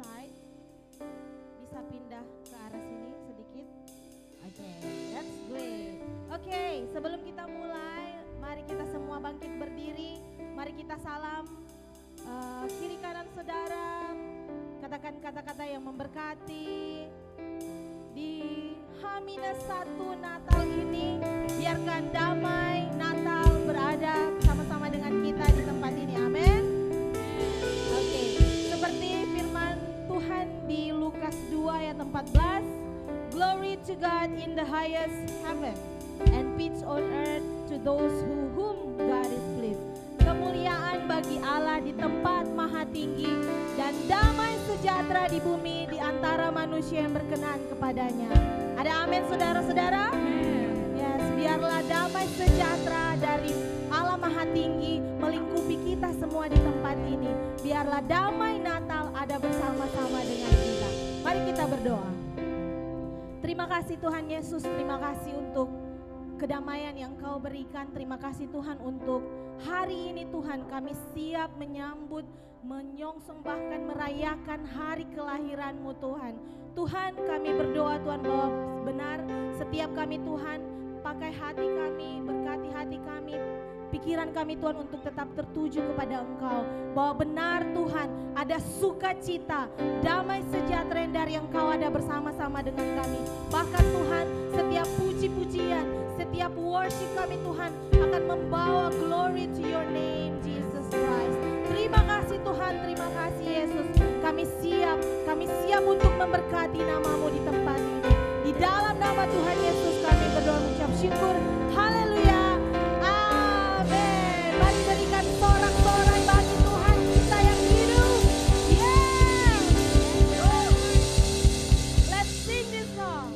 side. Bisa pindah ke arah sini sedikit. Oke, that's great. Oke, sebelum kita mulai, mari kita semua bangkit berdiri. Mari kita salam kiri kanan saudara. Katakan kata-kata yang memberkati. Di H-1 Natal ini, biarkan damai Natal berada sama-sama dengan kita di tempat ini. Amin. Oke, seperti firman Tuhan di Lukas 2 ayat 14, Glory to God in the highest heaven and peace on earth to those whom God is pleased. Kemuliaan bagi Allah di tempat maha tinggi dan damai sejahtera di bumi di antara manusia yang berkenan kepadanya. Ada amin saudara-saudara? Yes, biarlah damai sejahtera dari Allah maha tinggi melingkupi kita semua di tempat ini. Biarlah damai Natal ada bersama-sama dengan kita. Mari kita berdoa. Terima kasih Tuhan Yesus, terima kasih untuk kedamaian yang Kau berikan. Terima kasih Tuhan untuk hari ini Tuhan, kami siap menyambut, menyongsong bahkan merayakan hari kelahiran-Mu Tuhan. Tuhan, kami berdoa Tuhan bahwa benar setiap kami Tuhan, pakai hati kami, berkati hati kami, pikiran kami Tuhan untuk tetap tertuju kepada Engkau. Bahwa benar Tuhan ada sukacita, damai sejahtera yang dari Engkau ada bersama-sama dengan kami. Bahkan Tuhan setiap puji-pujian, setiap worship kami Tuhan akan membawa glory to your name Jesus Christ. Terima kasih Tuhan, terima kasih Yesus. Kami siap untuk memberkati nama-Mu di tempat ini. Di dalam nama Tuhan Yesus kami berdoa mengucap syukur. Haleluya. Amin. Mari berikan sorak-sorai bagi Tuhan kita yang hidup. Yeah. Let's sing this song.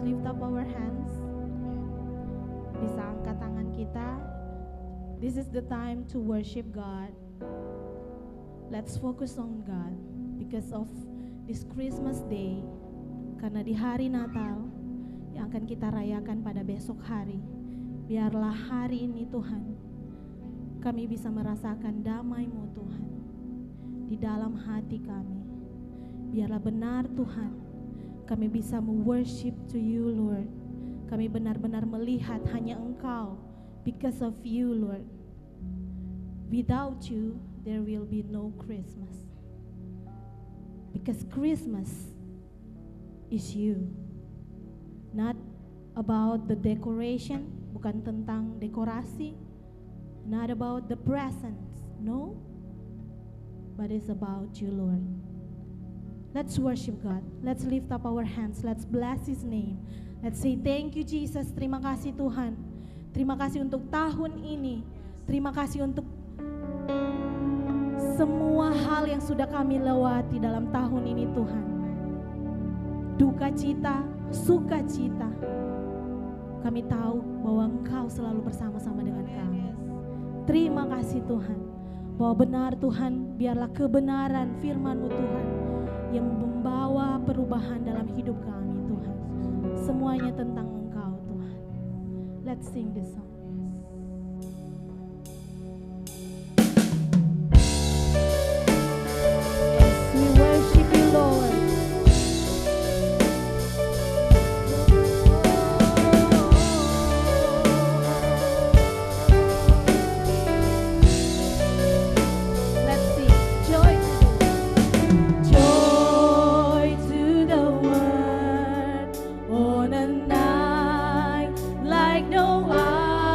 lift up our hands. Bisa angkat tangan kita. This is the time to worship God. Let's focus on God because of this Christmas day. Karena di hari Natal yang akan kita rayakan pada besok hari, biarlah hari ini Tuhan, kami bisa merasakan damai-Mu Tuhan di dalam hati kami. Biarlah benar Tuhan, kami bisa worship to You Lord. Kami benar-benar melihat hanya Engkau, because of You Lord. Without You, there will be no Christmas. Because Christmas is You. Not about the decoration, bukan tentang dekorasi. Not about the presents, no. But it's about You Lord. Let's worship God. Let's lift up our hands. Let's bless His name. Let's say thank You Jesus. Terima kasih Tuhan. Terima kasih untuk tahun ini. Terima kasih untuk semua hal yang sudah kami lewati dalam tahun ini Tuhan. Duka cita, suka cita. Kami tahu bahwa Engkau selalu bersama-sama dengan kami. Terima kasih Tuhan. Bahwa benar Tuhan, biarlah kebenaran firman-Mu Tuhan yang membawa perubahan dalam hidup kami Tuhan. Semuanya tentang Engkau Tuhan. Let's sing this song. Yes, we worship You Lord. Like no other.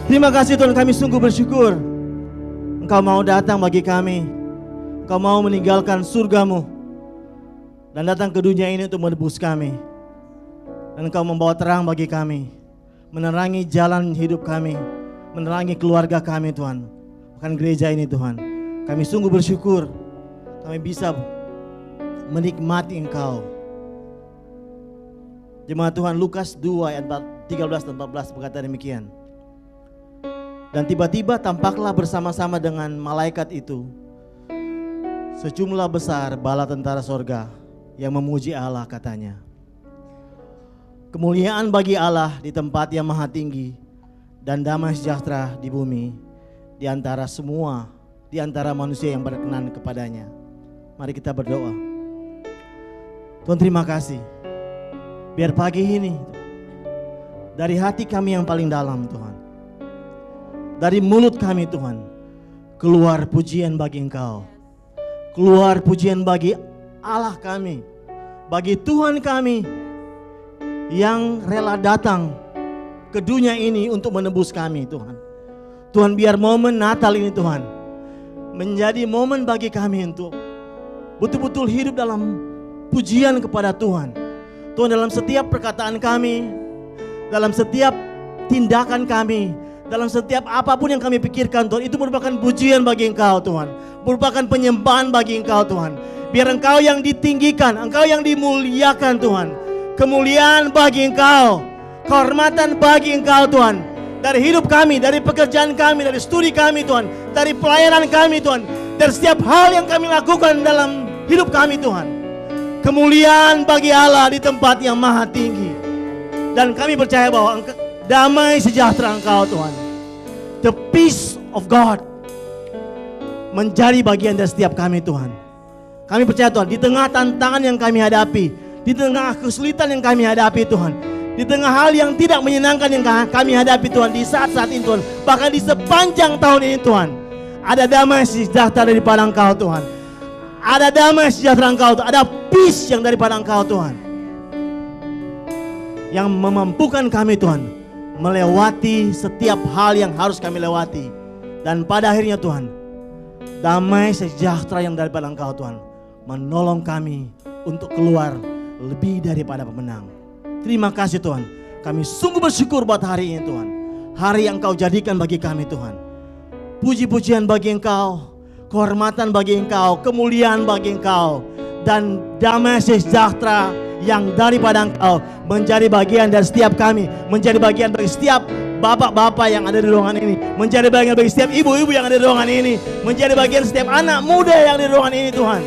Terima kasih Tuhan, kami sungguh bersyukur Engkau mau datang bagi kami. Engkau mau meninggalkan surgamu dan datang ke dunia ini untuk menebus kami. Dan Engkau membawa terang bagi kami, menerangi jalan hidup kami, menerangi keluarga kami Tuhan, bahkan gereja ini Tuhan. Kami sungguh bersyukur kami bisa menikmati Engkau. Jemaat Tuhan, Lukas 2 ayat 13 dan 14 berkata demikian. Dan tiba-tiba tampaklah bersama-sama dengan malaikat itu sejumlah besar bala tentara sorga yang memuji Allah, katanya. Kemuliaan bagi Allah di tempat yang maha tinggi dan damai sejahtera di bumi di antara manusia yang berkenan kepadanya. Mari kita berdoa. Tuhan, terima kasih. Biar pagi ini dari hati kami yang paling dalam Tuhan, dari mulut kami Tuhan, keluar pujian bagi Engkau. Keluar pujian bagi Allah kami, bagi Tuhan kami yang rela datang ke dunia ini untuk menebus kami Tuhan. Tuhan, biar momen Natal ini Tuhan menjadi momen bagi kami untuk betul-betul hidup dalam pujian kepada Tuhan. Tuhan, dalam setiap perkataan kami, dalam setiap tindakan kami, dalam setiap apapun yang kami pikirkan Tuhan, itu merupakan pujian bagi Engkau Tuhan, merupakan penyembahan bagi Engkau Tuhan. Biar Engkau yang ditinggikan, Engkau yang dimuliakan Tuhan. Kemuliaan bagi Engkau, kehormatan bagi Engkau Tuhan. Dari hidup kami, dari pekerjaan kami, dari studi kami Tuhan, dari pelayanan kami Tuhan, dari setiap hal yang kami lakukan dalam hidup kami Tuhan. Kemuliaan bagi Allah di tempat yang maha tinggi. Dan kami percaya bahwa damai sejahtera Engkau Tuhan, the peace of God, menjadi bagian dari setiap kami Tuhan. Kami percaya Tuhan, di tengah tantangan yang kami hadapi, di tengah kesulitan yang kami hadapi Tuhan, di tengah hal yang tidak menyenangkan yang kami hadapi Tuhan, di saat-saat ini Tuhan, bahkan di sepanjang tahun ini Tuhan, ada damai sejahtera daripada Engkau Tuhan. Ada damai sejahtera Engkau Tuhan, ada peace yang daripada Engkau Tuhan, yang memampukan kami Tuhan melewati setiap hal yang harus kami lewati. Dan pada akhirnya Tuhan, damai sejahtera yang daripada Engkau Tuhan menolong kami untuk keluar lebih daripada pemenang. Terima kasih Tuhan, kami sungguh bersyukur buat hari ini Tuhan, hari yang Engkau jadikan bagi kami Tuhan. Puji-pujian bagi Engkau, kehormatan bagi Engkau, kemuliaan bagi Engkau, dan damai sejahtera yang daripada Engkau menjadi bagian dari setiap kami, menjadi bagian bagi setiap bapak-bapak yang ada di ruangan ini, menjadi bagian bagi setiap ibu-ibu yang ada di ruangan ini, menjadi bagian setiap anak muda yang ada di ruangan ini Tuhan.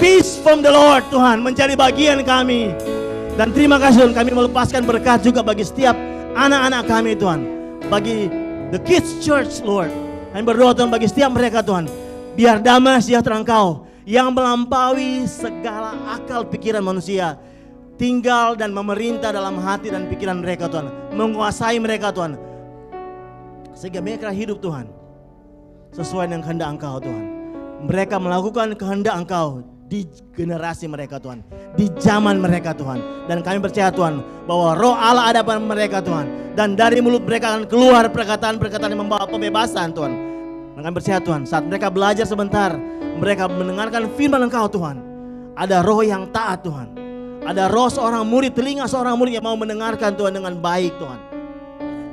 Peace from the Lord Tuhan menjadi bagian kami. Dan terima kasih Tuhan, kami melepaskan berkat juga bagi setiap anak-anak kami Tuhan, bagi the kids church Lord. Kami berdoa Tuhan bagi setiap mereka Tuhan, biar damai sejahtera Engkau yang melampaui segala akal pikiran manusia tinggal dan memerintah dalam hati dan pikiran mereka Tuhan, menguasai mereka Tuhan, sehingga mereka hidup Tuhan sesuai dengan kehendak Engkau Tuhan. Mereka melakukan kehendak Engkau di generasi mereka Tuhan, di zaman mereka Tuhan. Dan kami percaya Tuhan bahwa roh Allah ada pada mereka Tuhan, dan dari mulut mereka akan keluar perkataan-perkataan yang membawa pembebasan Tuhan. Dan kami percaya Tuhan, saat mereka belajar sebentar, mereka mendengarkan firman Engkau Tuhan, ada roh yang taat Tuhan, ada roh seorang murid, telinga seorang murid yang mau mendengarkan Tuhan dengan baik Tuhan.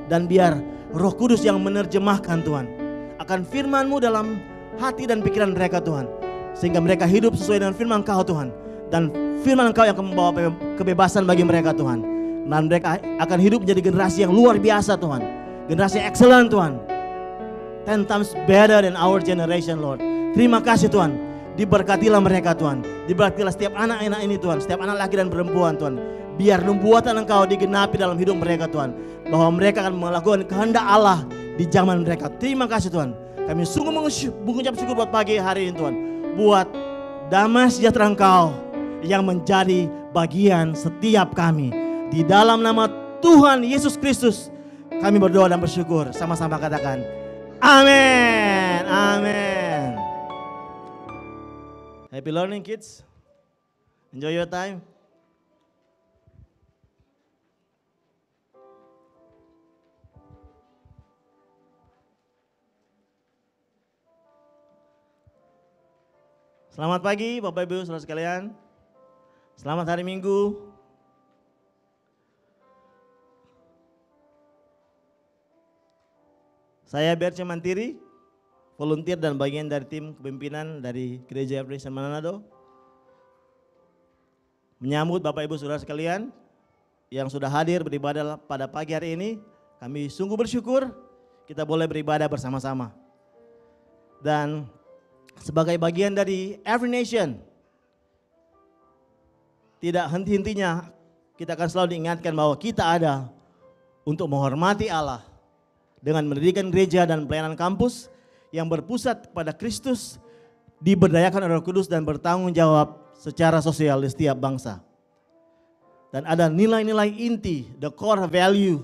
Dan biar Roh Kudus yang menerjemahkan Tuhan akan firman-Mu dalam hati dan pikiran mereka Tuhan, sehingga mereka hidup sesuai dengan firman Engkau Tuhan. Dan firman Engkau yang akan membawa kebebasan bagi mereka Tuhan. Dan mereka akan hidup menjadi generasi yang luar biasa Tuhan, generasi yang excellent Tuhan, 10 times better than our generation Lord. Terima kasih Tuhan, diberkatilah mereka Tuhan, diberkatilah setiap anak-anak ini Tuhan, setiap anak laki dan perempuan Tuhan. Biar nubuatan Engkau digenapi dalam hidup mereka Tuhan, bahwa mereka akan melakukan kehendak Allah di zaman mereka. Terima kasih Tuhan, kami sungguh mengucap syukur buat pagi hari ini Tuhan, buat damai sejahtera Engkau yang menjadi bagian setiap kami. Di dalam nama Tuhan Yesus Kristus kami berdoa dan bersyukur. Sama-sama katakan amin, amin. Happy learning kids, enjoy your time. Selamat pagi Bapak Ibu saudara sekalian. Selamat hari Minggu. Saya Berce Mantiri, volunteer dan bagian dari tim kepemimpinan dari Gereja Ebenezer Manado. Menyambut Bapak Ibu saudara sekalian yang sudah hadir beribadah pada pagi hari ini. Kami sungguh bersyukur kita boleh beribadah bersama-sama. Dan sebagai bagian dari Every Nation, tidak henti-hentinya kita akan selalu diingatkan bahwa kita ada untuk menghormati Allah dengan mendirikan gereja dan pelayanan kampus yang berpusat pada Kristus, diberdayakan oleh Roh Kudus dan bertanggung jawab secara sosial di setiap bangsa. Dan ada nilai-nilai inti, the core value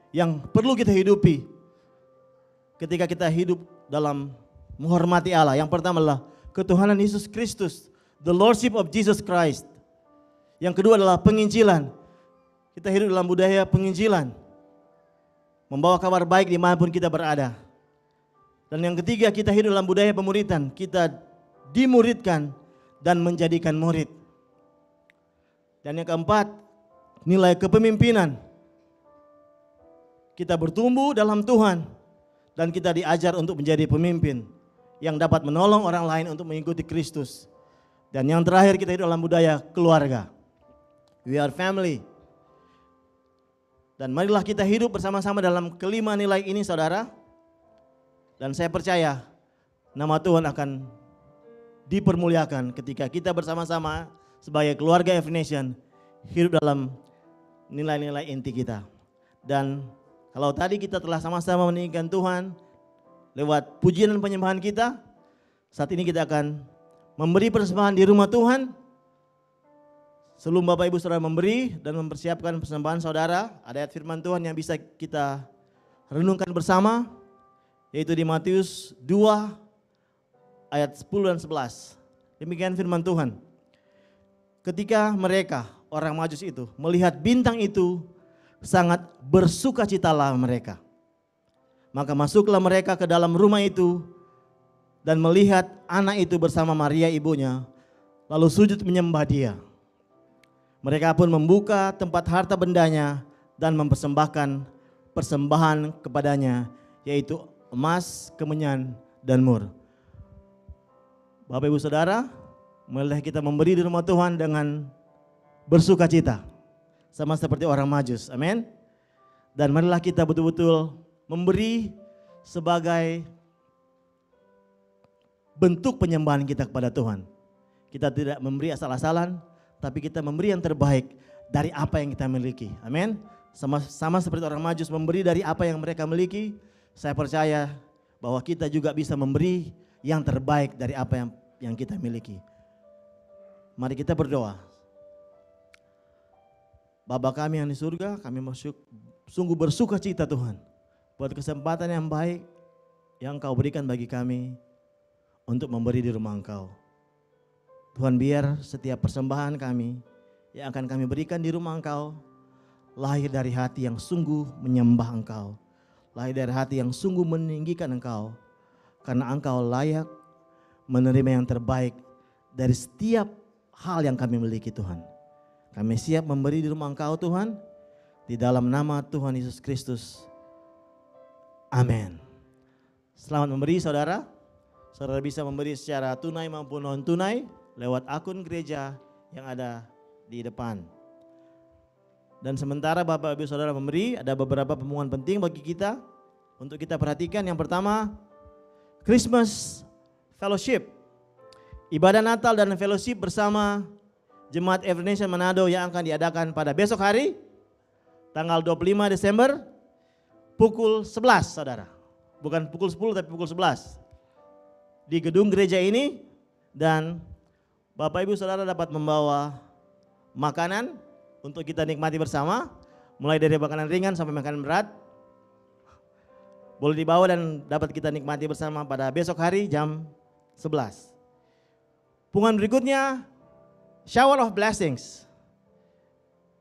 yang perlu kita hidupi ketika kita hidup dalam menghormati Allah. Yang pertama adalah ketuhanan Yesus Kristus, the Lordship of Jesus Christ. Yang kedua adalah penginjilan. Kita hidup dalam budaya penginjilan, membawa kabar baik dimanapun kita berada. Dan yang ketiga, kita hidup dalam budaya pemuridan. Kita dimuridkan dan menjadikan murid. Dan yang keempat, nilai kepemimpinan. Kita bertumbuh dalam Tuhan dan kita diajar untuk menjadi pemimpin yang dapat menolong orang lain untuk mengikuti Kristus. Dan yang terakhir, kita hidup dalam budaya keluarga. We are family. Dan marilah kita hidup bersama-sama dalam kelima nilai ini saudara. Dan saya percaya nama Tuhan akan dipermuliakan ketika kita bersama-sama sebagai keluarga Every Nation hidup dalam nilai-nilai inti kita. Dan kalau tadi kita telah sama-sama meninggikan Tuhan lewat pujian dan penyembahan kita, saat ini kita akan memberi persembahan di rumah Tuhan. Sebelum Bapak Ibu Saudara memberi dan mempersiapkan persembahan saudara, ada ayat firman Tuhan yang bisa kita renungkan bersama, yaitu di Matius 2 ayat 10 dan 11. Demikian firman Tuhan. Ketika mereka, orang Majus itu, melihat bintang itu, sangat bersukacitalah mereka. Maka masuklah mereka ke dalam rumah itu dan melihat anak itu bersama Maria ibunya, lalu sujud menyembah dia. Mereka pun membuka tempat harta bendanya dan mempersembahkan persembahan kepadanya, yaitu emas, kemenyan, dan mur. Bapak Ibu Saudara, marilah kita memberi di rumah Tuhan dengan bersukacita, sama seperti orang Majus, amin. Dan marilah kita betul-betul memberi sebagai bentuk penyembahan kita kepada Tuhan. Kita tidak memberi asal-asalan, tapi kita memberi yang terbaik dari apa yang kita miliki. Amin. Sama seperti orang Majus memberi dari apa yang mereka miliki, saya percaya bahwa kita juga bisa memberi yang terbaik dari apa yang kita miliki. Mari kita berdoa. Bapa kami yang di surga, kami sungguh bersuka cita Tuhan buat kesempatan yang baik yang Engkau berikan bagi kami untuk memberi di rumah Engkau. Tuhan, biar setiap persembahan kami yang akan kami berikan di rumah Engkau lahir dari hati yang sungguh menyembah Engkau, lahir dari hati yang sungguh meninggikan Engkau, karena Engkau layak menerima yang terbaik dari setiap hal yang kami miliki Tuhan. Kami siap memberi di rumah Engkau Tuhan, di dalam nama Tuhan Yesus Kristus. Amin. Selamat memberi saudara. Saudara bisa memberi secara tunai maupun non tunai lewat akun gereja yang ada di depan. Dan sementara Bapak Ibu Saudara memberi, ada beberapa pengumuman penting bagi kita untuk kita perhatikan. Yang pertama, Christmas Fellowship. Ibadah Natal dan fellowship bersama Jemaat Every Nation Manado yang akan diadakan pada besok hari, tanggal 25 Desember, pukul 11 saudara. Bukan pukul 10 tapi pukul 11. Di gedung gereja ini, dan Bapak Ibu Saudara dapat membawa makanan untuk kita nikmati bersama, mulai dari makanan ringan sampai makanan berat. Boleh dibawa dan dapat kita nikmati bersama pada besok hari jam 11. Pengumuman berikutnya, Shower of Blessings.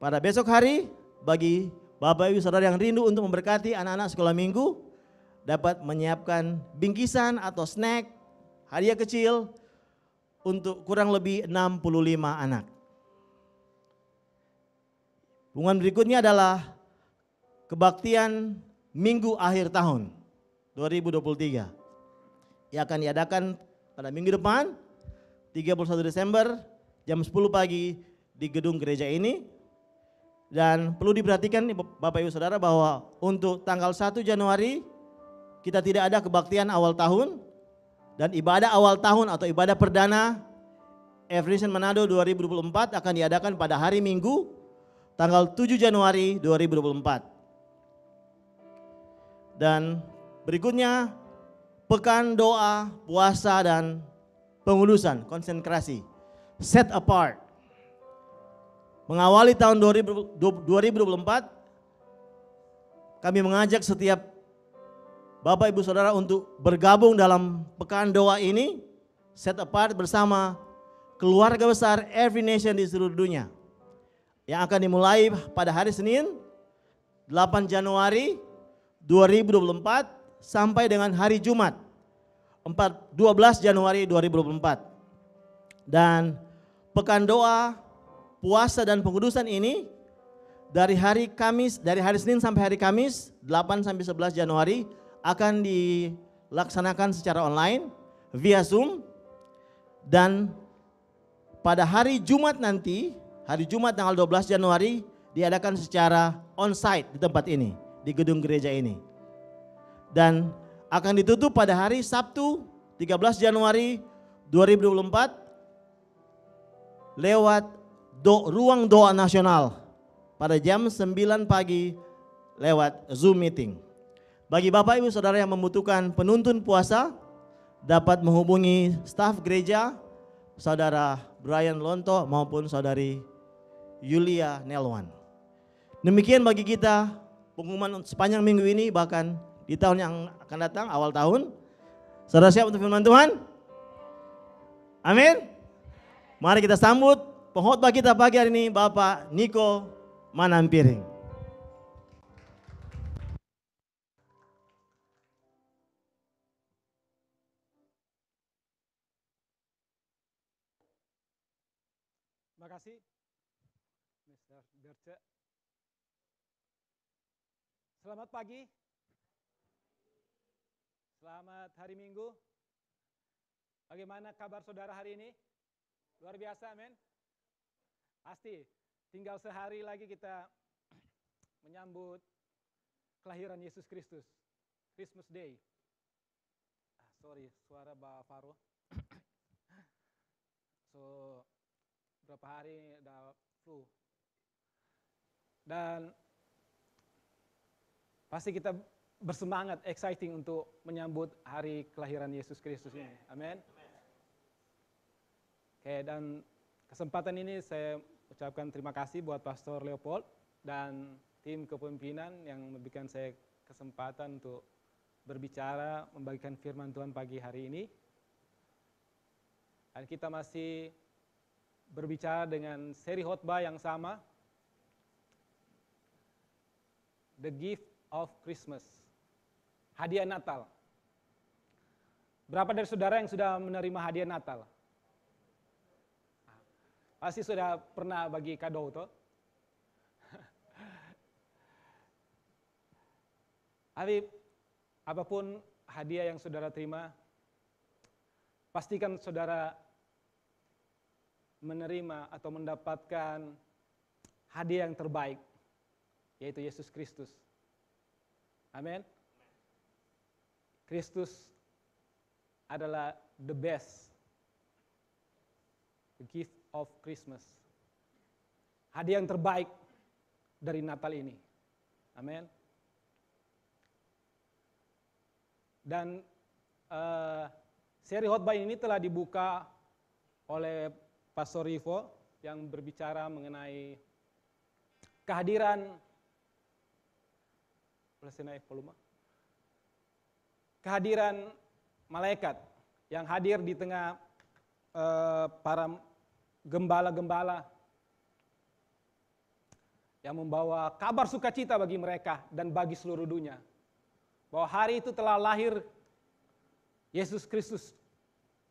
Pada besok hari, bagi Bapak Ibu Saudara yang rindu untuk memberkati anak-anak sekolah minggu, dapat menyiapkan bingkisan atau snack, hadiah kecil untuk kurang lebih 65 anak. Pengumuman berikutnya adalah kebaktian minggu akhir tahun 2023 yang akan diadakan pada minggu depan 31 Desember jam 10 pagi di gedung gereja ini. Dan perlu diperhatikan Bapak Ibu Saudara bahwa untuk tanggal 1 Januari kita tidak ada kebaktian awal tahun, dan ibadah awal tahun atau ibadah perdana Everyday Manado 2024 akan diadakan pada hari Minggu tanggal 7 Januari 2024. Dan berikutnya pekan doa, puasa dan pengudusan, konsekrasi, set apart. Mengawali tahun 2024, kami mengajak setiap Bapak Ibu Saudara untuk bergabung dalam pekan doa ini, set apart bersama keluarga besar Every Nation di seluruh dunia. Yang akan dimulai pada hari Senin 8 Januari 2024 sampai dengan hari Jumat 12 Januari 2024. Dan pekan doa, puasa dan pengudusan ini dari hari Senin sampai hari Kamis 8 sampai 11 Januari akan dilaksanakan secara online via Zoom, dan pada hari Jumat nanti, hari Jumat tanggal 12 Januari diadakan secara on-site di tempat ini, di gedung gereja ini. Dan akan ditutup pada hari Sabtu 13 Januari 2024 lewat ruang doa nasional pada jam 9 pagi lewat Zoom meeting. Bagi Bapak Ibu Saudara yang membutuhkan penuntun puasa, dapat menghubungi staf gereja Saudara Brian Lonto maupun Saudari Yulia Nelwan. Demikian bagi kita pengumuman sepanjang minggu ini, bahkan di tahun yang akan datang, awal tahun. Saudara siap untuk firman Tuhan? Amin. Mari kita sambut pengkhotbah kita pagi hari ini, Bapak Niko Manampiring. Terima kasih, Mr. Berce. Selamat pagi. Selamat hari Minggu. Bagaimana kabar saudara hari ini? Luar biasa, amin. Pasti, tinggal sehari lagi kita menyambut kelahiran Yesus Kristus. Christmas Day. Sorry, suara Mbak Faro. Berapa hari udah flu. Dan pasti kita bersemangat, exciting untuk menyambut hari kelahiran Yesus Kristus ini. Amin. Oke, dan kesempatan ini saya ucapkan terima kasih buat Pastor Leopold dan tim kepemimpinan yang memberikan saya kesempatan untuk berbicara, membagikan firman Tuhan pagi hari ini. Dan kita masih berbicara dengan seri khotbah yang sama, The Gift of Christmas, hadiah Natal. Berapa dari saudara yang sudah menerima hadiah Natal? Pasti sudah pernah bagi kado toh? Tapi apapun hadiah yang saudara terima, pastikan saudara menerima atau mendapatkan hadiah yang terbaik, yaitu Yesus Kristus. Amin. Kristus adalah the best, the gift of Christmas. Hadiah yang terbaik dari Natal ini. Amin. Dan seri khotbah ini telah dibuka oleh Pastor Rivo yang berbicara mengenai kehadiran, kehadiran malaikat yang hadir di tengah para gembala-gembala yang membawa kabar sukacita bagi mereka dan bagi seluruh dunia. Bahwa hari itu telah lahir Yesus Kristus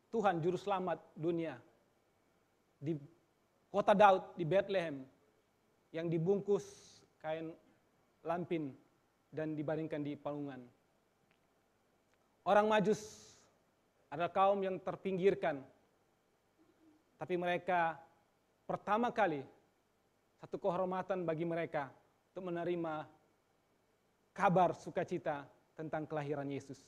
Tuhan Juru Selamat dunia di kota Daud di Bethlehem yang dibungkus kain lampin dan dibaringkan di palungan. Orang Majus adalah kaum yang terpinggirkan, tapi mereka pertama kali satu kehormatan bagi mereka untuk menerima kabar sukacita tentang kelahiran Yesus.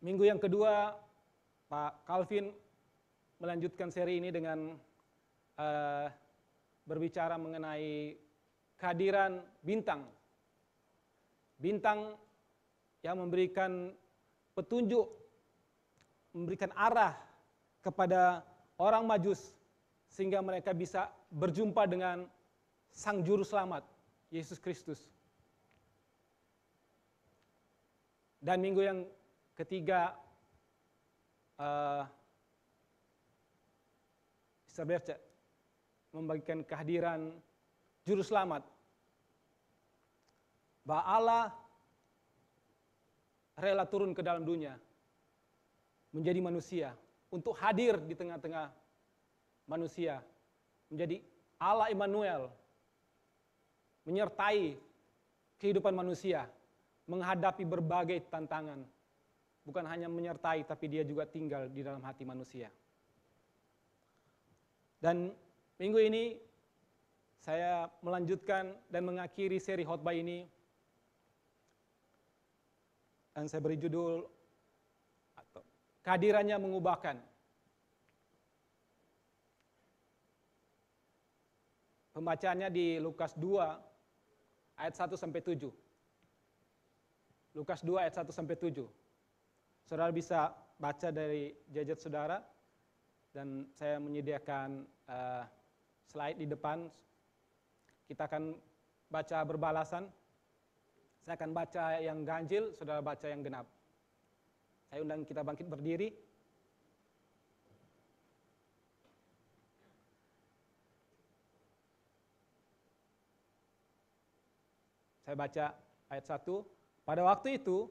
Minggu yang kedua, Pak Calvin melanjutkan seri ini dengan berbicara mengenai kehadiran bintang. Bintang yang memberikan petunjuk, memberikan arah kepada orang Majus sehingga mereka bisa berjumpa dengan Sang Juru Selamat, Yesus Kristus. Dan minggu yang ketiga, Isabel membagikan kehadiran Juru Selamat. Bahwa Allah rela turun ke dalam dunia, menjadi manusia, untuk hadir di tengah-tengah manusia, menjadi Allah Immanuel, menyertai kehidupan manusia, menghadapi berbagai tantangan. Bukan hanya menyertai, tapi dia juga tinggal di dalam hati manusia. Dan minggu ini saya melanjutkan dan mengakhiri seri khotbah ini. Dan saya beri judul, kehadirannya mengubahkan. Pembacaannya di Lukas 2 ayat 1 sampai 7. Lukas 2 ayat 1 sampai 7. Saudara bisa baca dari gadget saudara, dan saya menyediakan slide di depan. Kita akan baca berbalasan. Saya akan baca yang ganjil, saudara baca yang genap. Saya undang kita bangkit berdiri. Saya baca ayat 1. Pada waktu itu,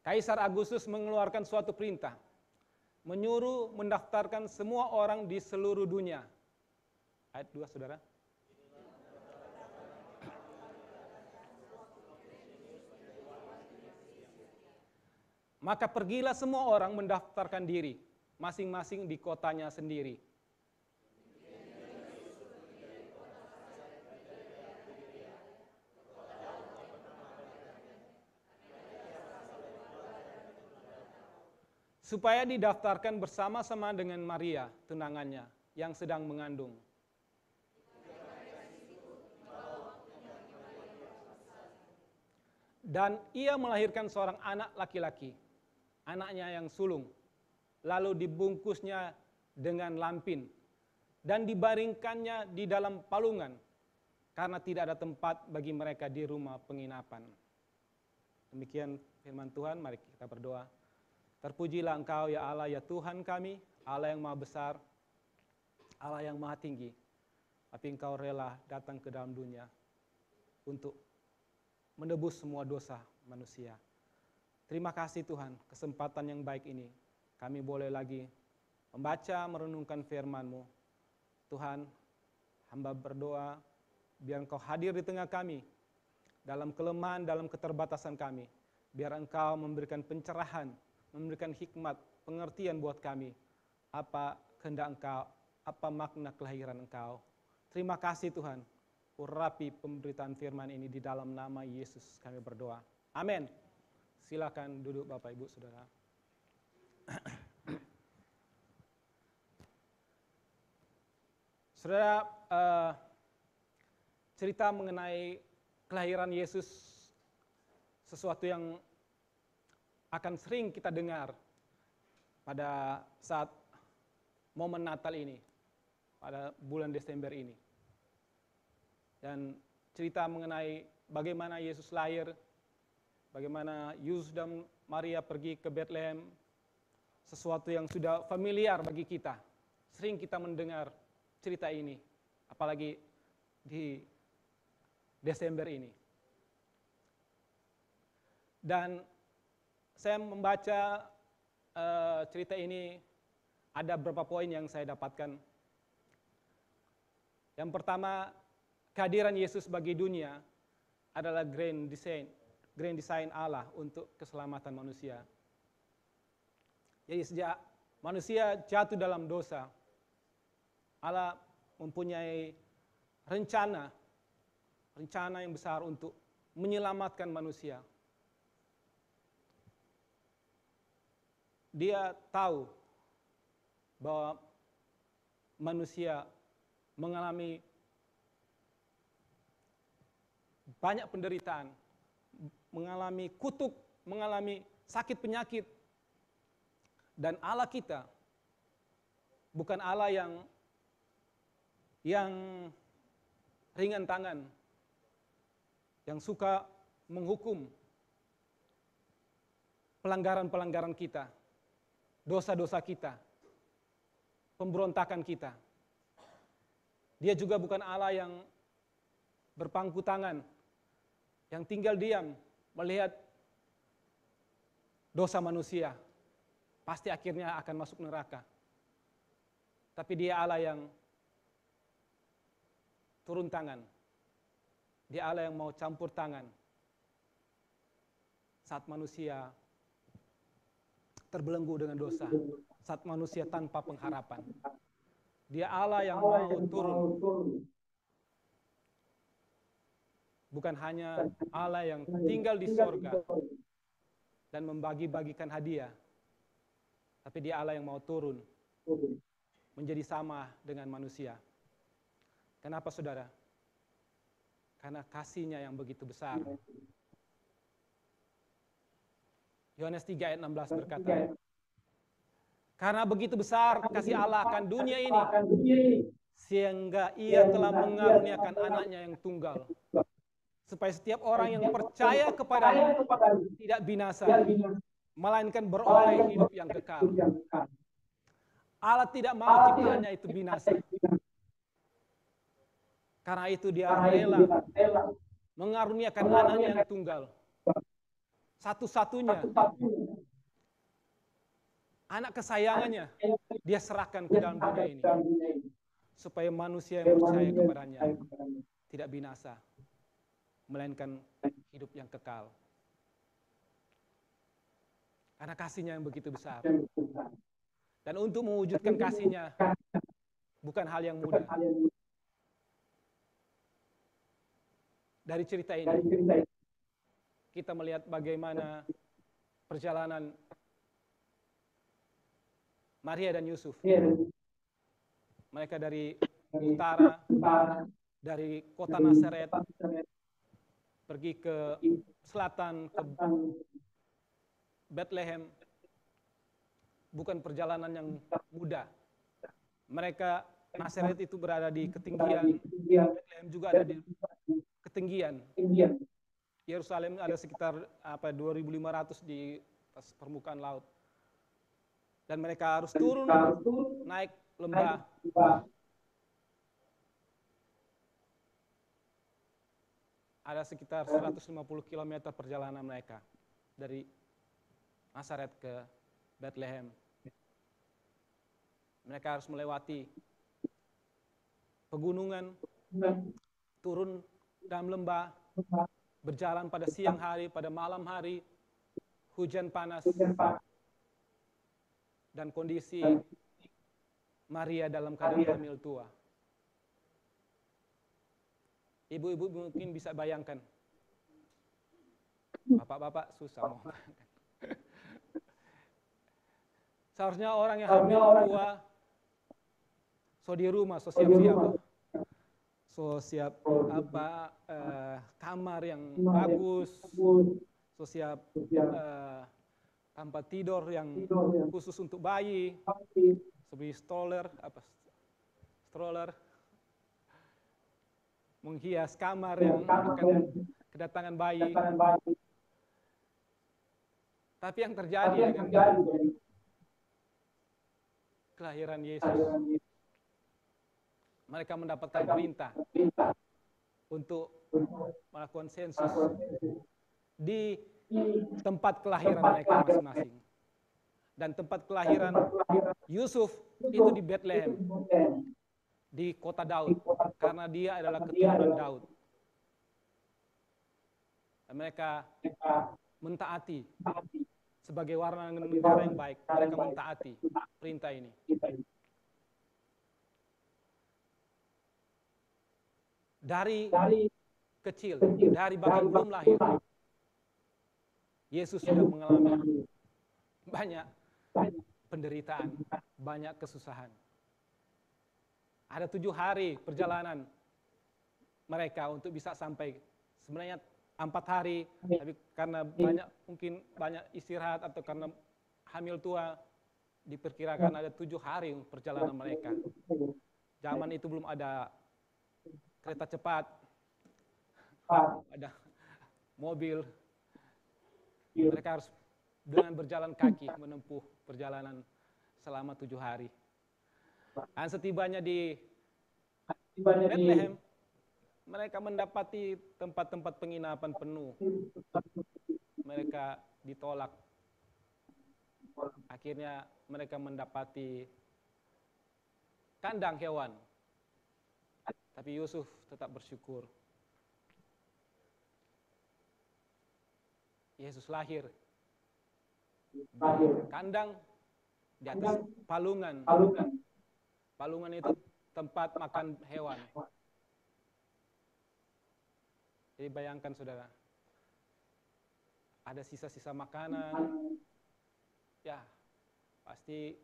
Kaisar Agustus mengeluarkan suatu perintah, menyuruh mendaftarkan semua orang di seluruh dunia. Ayat 2, saudara. Maka pergilah semua orang mendaftarkan diri, masing-masing di kotanya sendiri. Supaya didaftarkan bersama-sama dengan Maria, tunangannya, yang sedang mengandung. Dan ia melahirkan seorang anak laki-laki, anaknya yang sulung, lalu dibungkusnya dengan lampin, dan dibaringkannya di dalam palungan, karena tidak ada tempat bagi mereka di rumah penginapan. Demikian firman Tuhan, mari kita berdoa. Terpujilah Engkau ya Allah, ya Tuhan kami, Allah yang maha besar, Allah yang maha tinggi. Tapi Engkau rela datang ke dalam dunia untuk menebus semua dosa manusia. Terima kasih Tuhan, kesempatan yang baik ini. Kami boleh lagi membaca, merenungkan firman-Mu. Tuhan, hamba berdoa, biar Engkau hadir di tengah kami, dalam kelemahan, dalam keterbatasan kami. Biar Engkau memberikan pencerahan, memberikan hikmat, pengertian buat kami. Apa kehendak Engkau, apa makna kelahiran Engkau. Terima kasih Tuhan, urapi pemberitaan firman ini di dalam nama Yesus kami berdoa. Amin. Silakan duduk Bapak Ibu Saudara. Saudara, cerita mengenai kelahiran Yesus sesuatu yang akan sering kita dengar pada saat momen Natal ini, pada bulan Desember ini. Dan cerita mengenai bagaimana Yesus lahir, bagaimana Yusuf dan Maria pergi ke Bethlehem, sesuatu yang sudah familiar bagi kita. Sering kita mendengar cerita ini, apalagi di Desember ini. Dan saya membaca cerita ini, ada beberapa poin yang saya dapatkan. Yang pertama, kehadiran Yesus bagi dunia adalah grand design Allah untuk keselamatan manusia. Jadi sejak manusia jatuh dalam dosa, Allah mempunyai rencana yang besar untuk menyelamatkan manusia. Dia tahu bahwa manusia mengalami banyak penderitaan, mengalami kutuk, mengalami sakit penyakit. Dan Allah kita bukan Allah yang ringan tangan, yang suka menghukum pelanggaran-pelanggaran kita, dosa-dosa kita, pemberontakan kita. Dia juga bukan Allah yang berpangku tangan, yang tinggal diam melihat dosa manusia, pasti akhirnya akan masuk neraka. Tapi Dia Allah yang turun tangan. Dia Allah yang mau campur tangan saat manusia terbelenggu dengan dosa, saat manusia tanpa pengharapan. Dia Allah yang mau turun. Bukan hanya Allah yang tinggal di sorga dan membagi-bagikan hadiah, tapi Dia Allah yang mau turun menjadi sama dengan manusia. Kenapa saudara? Karena kasih-Nya yang begitu besar. Yohanes 3 ayat 16 berkata, karena begitu besar kasih Allah akan dunia ini, sehingga Ia telah mengaruniakan anaknya yang tunggal, supaya setiap orang yang percaya kepadanya tidak binasa, melainkan beroleh hidup yang kekal. Allah tidak mau ciptaannya itu binasa. Karena itu Dia rela mengaruniakan anaknya yang tunggal, satu-satunya anak kesayangannya, Dia serahkan ke dalam dunia ini, supaya manusia yang percaya kepadanya tidak binasa, melainkan hidup yang kekal. Karena kasih-Nya yang begitu besar. Dan untuk mewujudkan kasih-Nya bukan hal yang mudah. Dari cerita ini kita melihat bagaimana perjalanan Maria dan Yusuf. Mereka dari utara, dari kota Nazaret, pergi ke selatan, ke Bethlehem. Bukan perjalanan yang mudah. Mereka, Nazaret itu berada di ketinggian, Bethlehem juga ada di ketinggian. Yerusalem ada sekitar 2.500 di atas permukaan laut. Dan mereka harus turun, naik lembah. Ada sekitar 150 km perjalanan mereka dari Nazaret ke Bethlehem. Mereka harus melewati pegunungan, turun dalam lembah, berjalan pada siang hari, pada malam hari, hujan panas, dan kondisi Maria dalam keadaan hamil tua. Ibu-ibu mungkin bisa bayangkan. Bapak-bapak susah mau. Seharusnya orang yang hamil tua, so di rumah, so siap-siap. So siap kamar yang bagus, so siap tempat tidur yang khusus untuk bayi, seperti stroller, menghias kamar yang akan kedatangan bayi. Tapi yang terjadi dengan kelahiran Yesus, mereka mendapatkan perintah untuk melakukan sensus di tempat kelahiran mereka masing-masing. Dan tempat kelahiran Yusuf itu di Bethlehem, di kota Daud, karena dia adalah keturunan Daud. Dan mereka mentaati sebagai warga negara yang baik, mereka mentaati perintah ini. Dari kecil, dari bahkan belum lahir, Yesus sudah mengalami banyak penderitaan, banyak kesusahan. Ada 7 hari perjalanan mereka untuk bisa sampai, sebenarnya 4 hari, tapi karena mungkin banyak istirahat atau karena hamil tua, diperkirakan ada 7 hari perjalanan mereka. Zaman itu belum ada kereta cepat, ada mobil. Mereka harus dengan berjalan kaki menempuh perjalanan selama 7 hari. Dan setibanya di Bethlehem, mereka mendapati tempat-tempat penginapan penuh. Mereka ditolak. Akhirnya mereka mendapati kandang hewan. Tapi Yusuf tetap bersyukur. Yesus lahir di kandang, di atas palungan. Palungan itu tempat makan hewan. Jadi bayangkan saudara, ada sisa-sisa makanan, ya pasti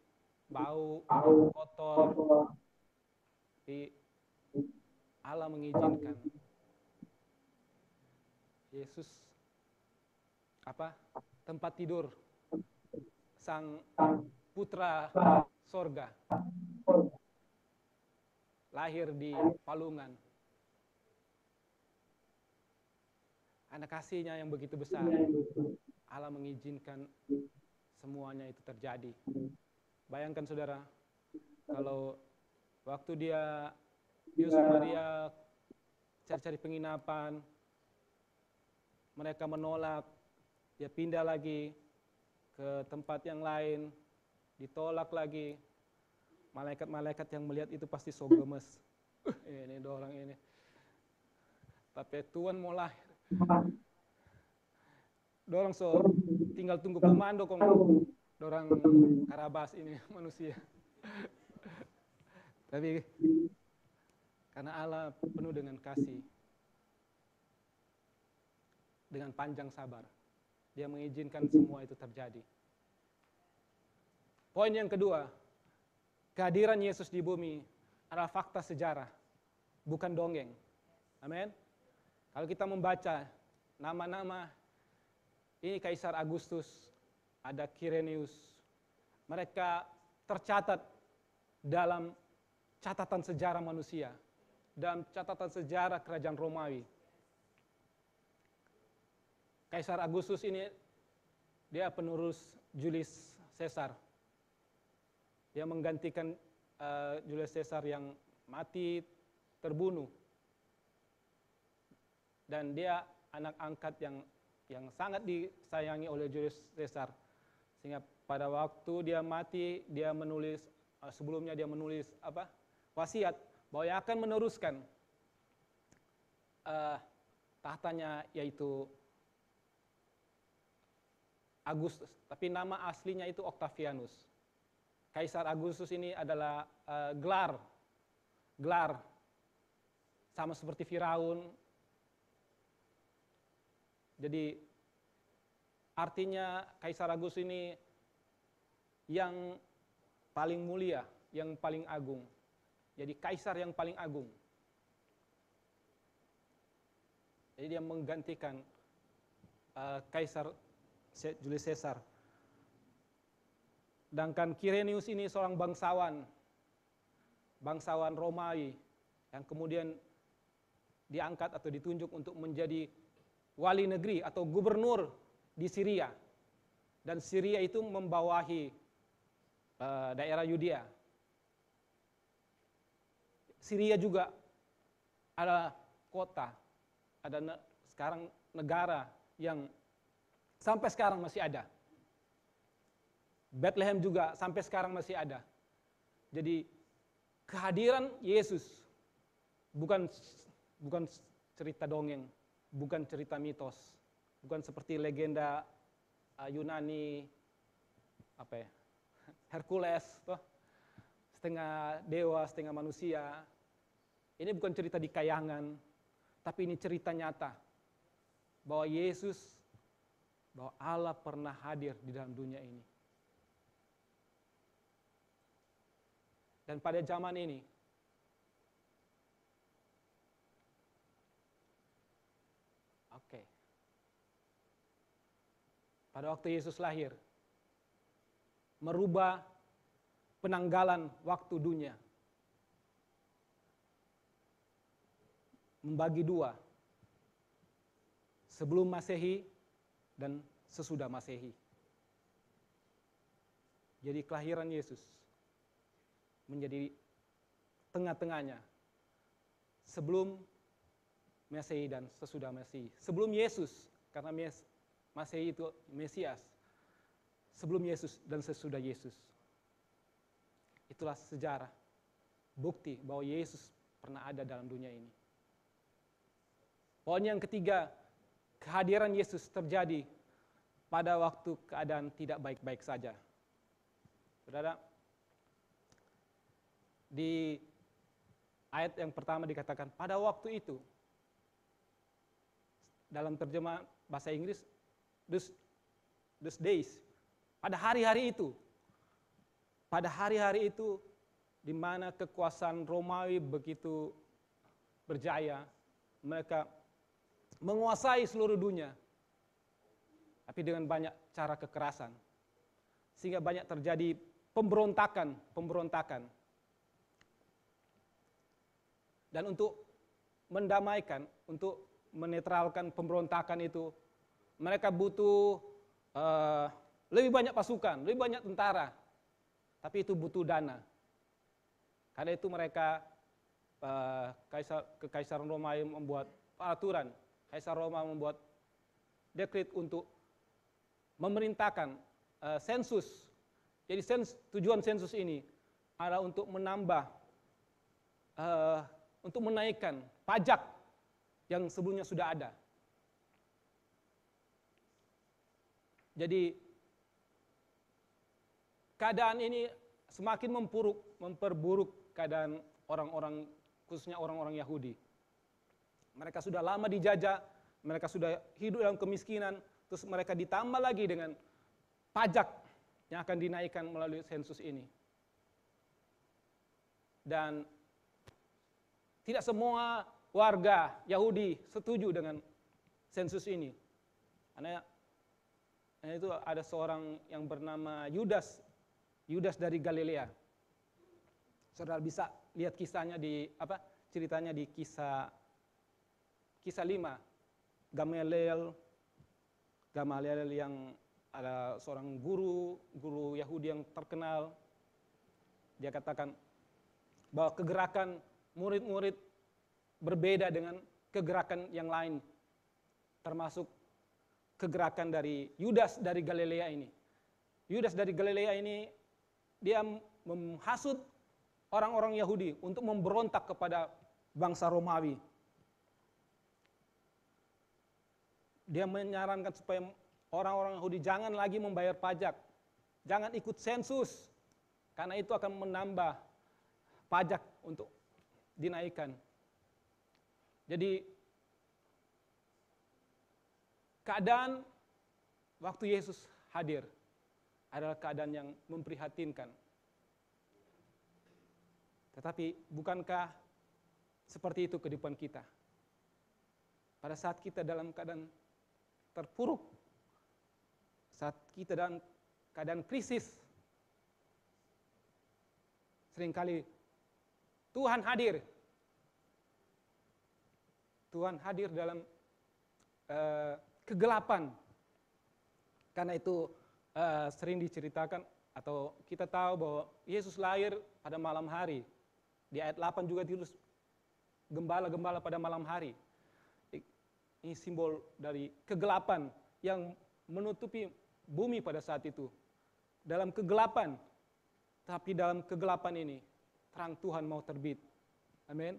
bau, kotor, tapi Allah mengizinkan Yesus tempat tidur sang putra sorga lahir di palungan. Karena kasihnya yang begitu besar, Allah mengizinkan semuanya itu terjadi. Bayangkan saudara, kalau waktu Yusuf Maria cari-cari penginapan, mereka menolak, dia pindah lagi ke tempat yang lain, ditolak lagi. Malaikat-malaikat yang melihat itu pasti so gemes. Ini orang ini. Tapi Tuhan mau lahir. Dorang so tinggal tunggu komando kong dorang karabas ini manusia. Tapi karena Allah penuh dengan kasih, dengan panjang sabar, Dia mengizinkan semua itu terjadi. Poin yang kedua, kehadiran Yesus di bumi adalah fakta sejarah, bukan dongeng. Amin. Kalau kita membaca nama-nama, ini Kaisar Agustus, ada Quirinius, mereka tercatat dalam catatan sejarah manusia, dalam catatan sejarah kerajaan Romawi. Kaisar Agustus ini, dia penerus Julius Caesar. Dia menggantikan Julius Caesar yang mati terbunuh. Dan dia anak angkat yang sangat disayangi oleh Julius Caesar. Sehingga pada waktu dia mati, dia menulis, sebelumnya dia menulis wasiat bahwa dia akan meneruskan tahtanya, yaitu Agustus. Tapi nama aslinya itu Octavianus. Kaisar Agustus ini adalah gelar sama seperti Firaun. Jadi artinya Kaisar Agustus ini yang paling mulia, yang paling agung. Jadi kaisar yang paling agung. Jadi dia menggantikan Kaisar Julius Caesar. Sedangkan Quirinius ini seorang bangsawan Romawi yang kemudian diangkat atau ditunjuk untuk menjadi wali negeri atau gubernur di Syria. Dan Syria itu membawahi daerah Yudea. Syria juga ada kota, ada sekarang negara yang sampai sekarang masih ada. Bethlehem juga sampai sekarang masih ada. Jadi kehadiran Yesus bukan cerita dongeng, bukan cerita mitos, bukan seperti legenda Yunani, Hercules, toh, setengah dewa, setengah manusia. Ini bukan cerita di kayangan, tapi ini cerita nyata bahwa Yesus, bahwa Allah pernah hadir di dalam dunia ini. Dan pada zaman ini, pada waktu Yesus lahir, merubah penanggalan waktu dunia. Membagi dua, sebelum Masehi dan sesudah Masehi. Jadi kelahiran Yesus menjadi tengah-tengahnya, sebelum Masehi dan sesudah Masehi. Sebelum Yesus, karena Masehi itu Mesias, sebelum Yesus dan sesudah Yesus. Itulah sejarah, bukti bahwa Yesus pernah ada dalam dunia ini. Poin yang ketiga, kehadiran Yesus terjadi pada waktu keadaan tidak baik-baik saja. Saudara, di ayat yang pertama dikatakan, pada waktu itu, dalam terjemahan bahasa Inggris, those days, pada hari-hari itu, di mana kekuasaan Romawi begitu berjaya, mereka menguasai seluruh dunia, tapi dengan banyak cara kekerasan, sehingga banyak terjadi pemberontakan. Dan untuk mendamaikan, untuk menetralkan pemberontakan itu, mereka butuh lebih banyak pasukan, lebih banyak tentara, tapi itu butuh dana. Karena itu mereka, Kekaisaran Roma membuat peraturan, Kaisar Roma membuat dekret untuk memerintahkan sensus. Jadi tujuan sensus ini adalah untuk menambah, untuk menaikkan pajak yang sebelumnya sudah ada. Jadi keadaan ini semakin memperburuk keadaan orang-orang, khususnya orang-orang Yahudi. Mereka sudah lama dijajah, mereka sudah hidup dalam kemiskinan, terus mereka ditambah lagi dengan pajak yang akan dinaikkan melalui sensus ini. Dan tidak semua warga Yahudi setuju dengan sensus ini. Karena itu ada seorang yang bernama Yudas dari Galilea. Saudara bisa lihat kisahnya ceritanya di kisah 5. Gamaliel yang ada seorang guru Yahudi yang terkenal. Dia katakan bahwa kegerakan murid-murid berbeda dengan kegerakan yang lain, termasuk kegerakan dari Yudas dari Galilea ini. Yudas dari Galilea ini, dia menghasut orang-orang Yahudi untuk memberontak kepada bangsa Romawi. Dia menyarankan supaya orang-orang Yahudi jangan lagi membayar pajak, jangan ikut sensus, karena itu akan menambah pajak untuk dinaikkan. Jadi keadaan waktu Yesus hadir adalah keadaan yang memprihatinkan. Tetapi bukankah seperti itu kehidupan kita? Pada saat kita dalam keadaan terpuruk, saat kita dalam keadaan krisis, seringkali Tuhan hadir. Tuhan hadir dalam kegelapan. Karena itu sering diceritakan atau kita tahu bahwa Yesus lahir pada malam hari. Di ayat 8 juga ditulis gembala-gembala pada malam hari. Ini simbol dari kegelapan yang menutupi bumi pada saat itu. Dalam kegelapan, tapi dalam kegelapan ini, terang Tuhan mau terbit. Amin.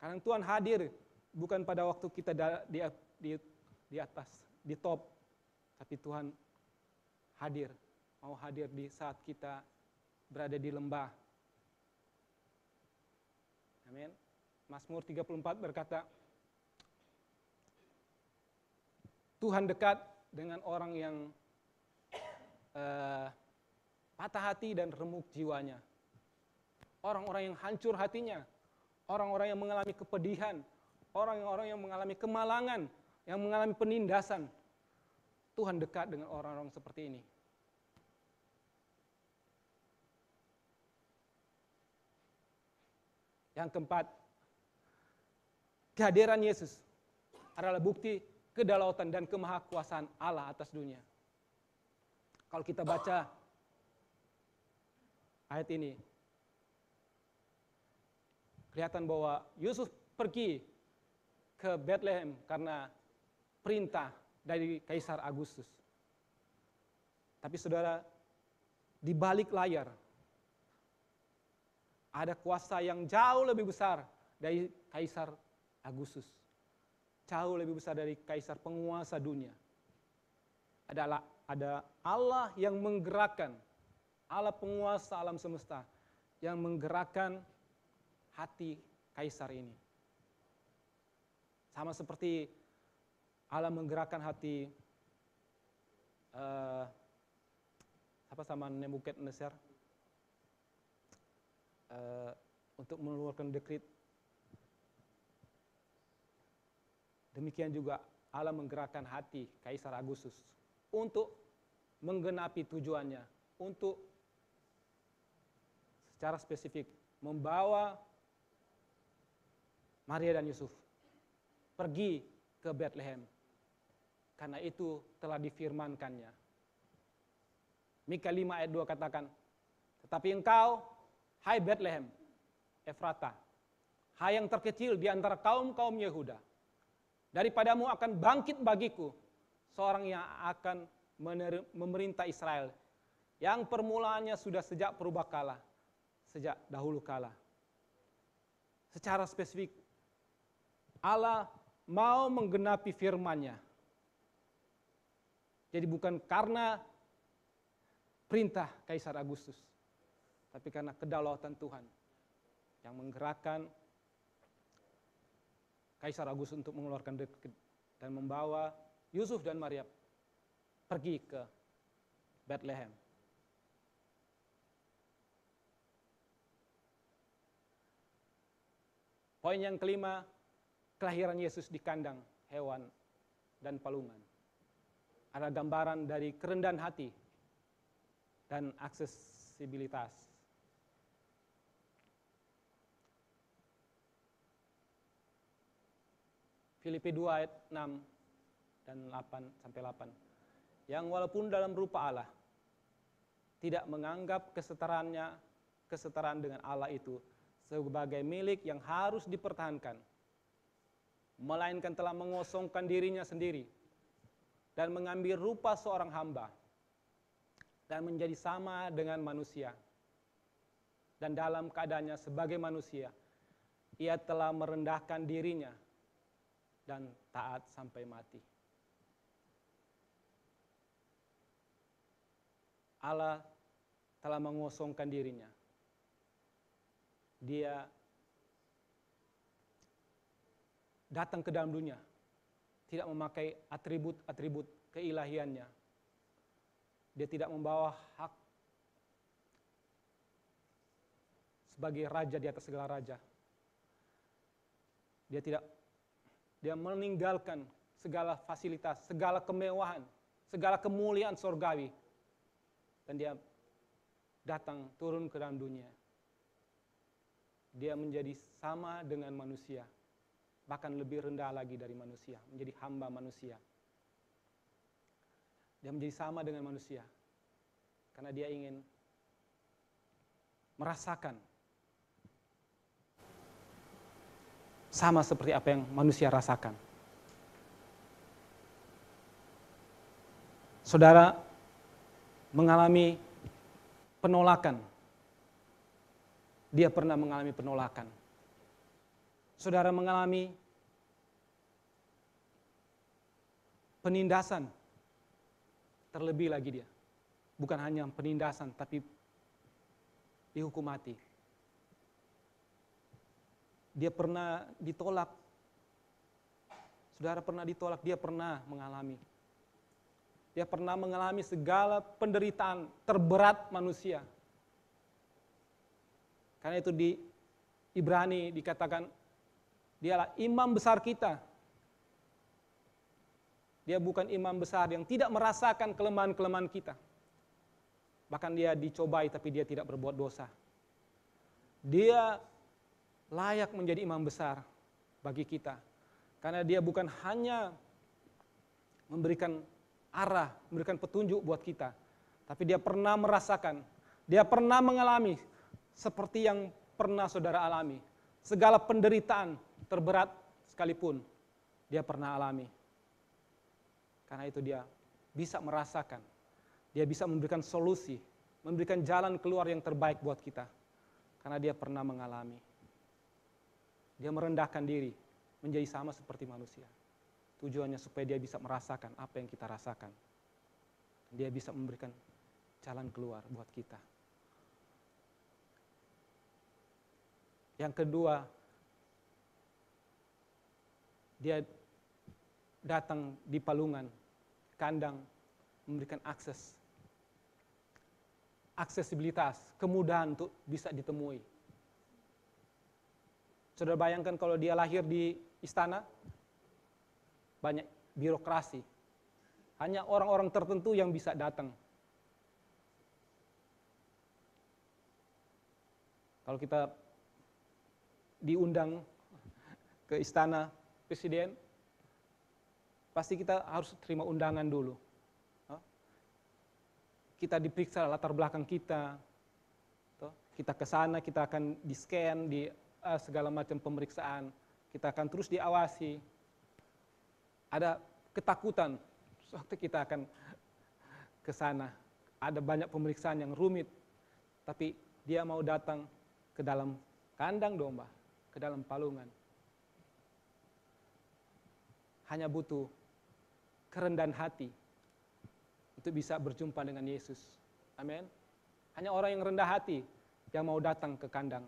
Karena Tuhan hadir bukan pada waktu kita di atas, di top, tapi Tuhan hadir, mau hadir di saat kita berada di lembah. Amin. Mazmur 34 berkata, Tuhan dekat dengan orang yang patah hati dan remuk jiwanya. Orang-orang yang hancur hatinya, orang-orang yang mengalami kepedihan, orang-orang yang mengalami kemalangan, yang mengalami penindasan. Tuhan dekat dengan orang-orang seperti ini. Yang keempat, kehadiran Yesus adalah bukti kedaulatan dan kemahakuasaan Allah atas dunia. Kalau kita baca ayat ini, kelihatan bahwa Yusuf pergi ke Bethlehem karena perintah dari Kaisar Agustus. Tapi saudara, di balik layar ada kuasa yang jauh lebih besar dari Kaisar Agustus. Jauh lebih besar dari kaisar penguasa dunia. Ada Allah yang menggerakkan, Allah penguasa alam semesta, yang menggerakkan hati kaisar ini. Sama seperti Allah menggerakkan hati sama Nebukadnezar untuk mengeluarkan dekret. Demikian juga Allah menggerakkan hati Kaisar Agustus untuk menggenapi tujuannya, untuk secara spesifik membawa Maria dan Yusuf pergi ke Bethlehem. Karena itu telah difirmankannya. Mika 5 ayat 2 katakan, tetapi engkau, hai Bethlehem, Efrata, hai yang terkecil di antara kaum-kaum Yehuda, daripadamu akan bangkit bagiku seorang yang akan memerintah Israel, yang permulaannya sudah sejak purbakala, sejak dahulu kala. Secara spesifik, Allah mau menggenapi firman-Nya. Jadi bukan karena perintah Kaisar Agustus, tapi karena kedaulatan Tuhan yang menggerakkan Kaisar Agustus untuk mengeluarkan dekret dan membawa Yusuf dan Maria pergi ke Bethlehem. Poin yang kelima, kelahiran Yesus di kandang hewan dan palungan. Ada gambaran dari kerendahan hati dan aksesibilitas. Filipi 2 ayat 6 dan 8-8. Yang walaupun dalam rupa Allah, tidak menganggap kesetaraan dengan Allah itu sebagai milik yang harus dipertahankan, melainkan telah mengosongkan dirinya sendiri dan mengambil rupa seorang hamba dan menjadi sama dengan manusia. Dan dalam keadaannya sebagai manusia, ia telah merendahkan dirinya dan taat sampai mati. Allah telah mengosongkan dirinya. Dia datang ke dalam dunia, tidak memakai atribut-atribut keilahiannya. Dia tidak membawa hak sebagai raja di atas segala raja. Dia meninggalkan segala fasilitas, segala kemewahan, segala kemuliaan surgawi. Dan dia datang turun ke dalam dunia. Dia menjadi sama dengan manusia, bahkan lebih rendah lagi dari manusia, menjadi hamba manusia. Dia menjadi sama dengan manusia, karena dia ingin merasakan sama seperti apa yang manusia rasakan. saudara mengalami penolakan. Dia pernah mengalami penolakan. Saudara mengalami penindasan. Terlebih lagi dia. Bukan hanya penindasan, tapi dihukum mati. Dia pernah ditolak. Saudara pernah ditolak, dia pernah mengalami. Dia pernah mengalami segala penderitaan terberat manusia. Karena itu di Ibrani dikatakan, dialah imam besar kita. Dia bukan imam besar yang tidak merasakan kelemahan-kelemahan kita. Bahkan dia dicobai tapi dia tidak berbuat dosa. Dia layak menjadi imam besar bagi kita. Karena dia bukan hanya memberikan arah, memberikan petunjuk buat kita. Tapi dia pernah merasakan, dia pernah mengalami seperti yang pernah saudara alami. Segala penderitaan terberat sekalipun dia pernah alami. Karena itu dia bisa merasakan, dia bisa memberikan solusi, memberikan jalan keluar yang terbaik buat kita. Karena dia pernah mengalami. Dia merendahkan diri, menjadi sama seperti manusia. Tujuannya supaya dia bisa merasakan apa yang kita rasakan. Dia bisa memberikan jalan keluar buat kita. Yang kedua, dia datang di palungan, kandang, memberikan aksesibilitas, kemudahan untuk bisa ditemui. Saudara bayangkan kalau dia lahir di istana, banyak birokrasi. Hanya orang-orang tertentu yang bisa datang. Kalau kita diundang ke istana presiden, pasti kita harus terima undangan dulu. Kita diperiksa latar belakang kita. Kita ke sana, kita akan di-scan, di segala macam pemeriksaan. Kita akan terus diawasi. Ada ketakutan waktu kita akan ke sana. Ada banyak pemeriksaan yang rumit. Tapi dia mau datang ke dalam kandang domba, ke dalam palungan. Hanya butuh kerendahan hati untuk bisa berjumpa dengan Yesus. Amin. Hanya orang yang rendah hati yang mau datang ke kandang.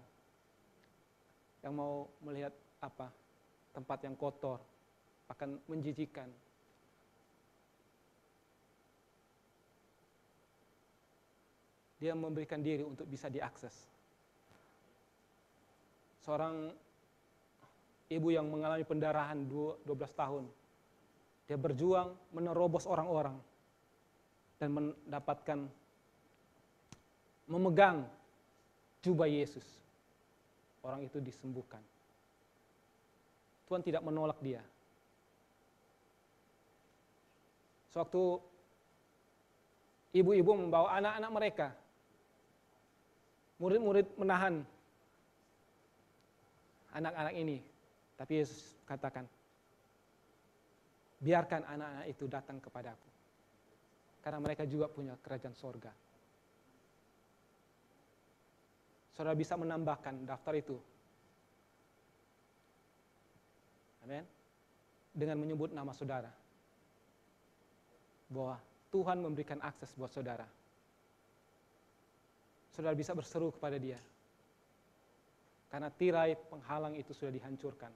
Yang mau melihat tempat yang kotor, akan menjijikkan. Dia memberikan diri untuk bisa diakses. Seorang ibu yang mengalami pendarahan 12 tahun, dia berjuang menerobos orang-orang dan mendapatkan, memegang jubah Yesus. Orang itu disembuhkan. Tuhan tidak menolak dia. Sewaktu ibu-ibu membawa anak-anak mereka, murid-murid menahan anak-anak ini. Tapi Yesus katakan, biarkan anak-anak itu datang kepadaku. Karena mereka juga punya kerajaan sorga. Saudara bisa menambahkan daftar itu. Amin. Dengan menyebut nama saudara. Bahwa Tuhan memberikan akses buat saudara. Saudara bisa berseru kepada dia. Karena tirai penghalang itu sudah dihancurkan.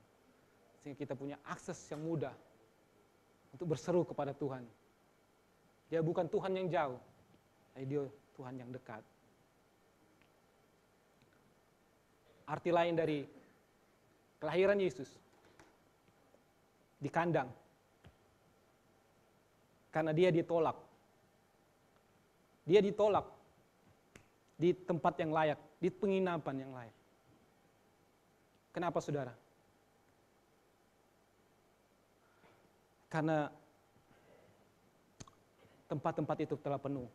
Sehingga kita punya akses yang mudah untuk berseru kepada Tuhan. Dia bukan Tuhan yang jauh, tapi dia Tuhan yang dekat. Arti lain dari kelahiran Yesus di kandang. Karena dia ditolak. Dia ditolak di tempat yang layak, di penginapan yang layak. Kenapa saudara? Karena tempat-tempat itu telah penuh.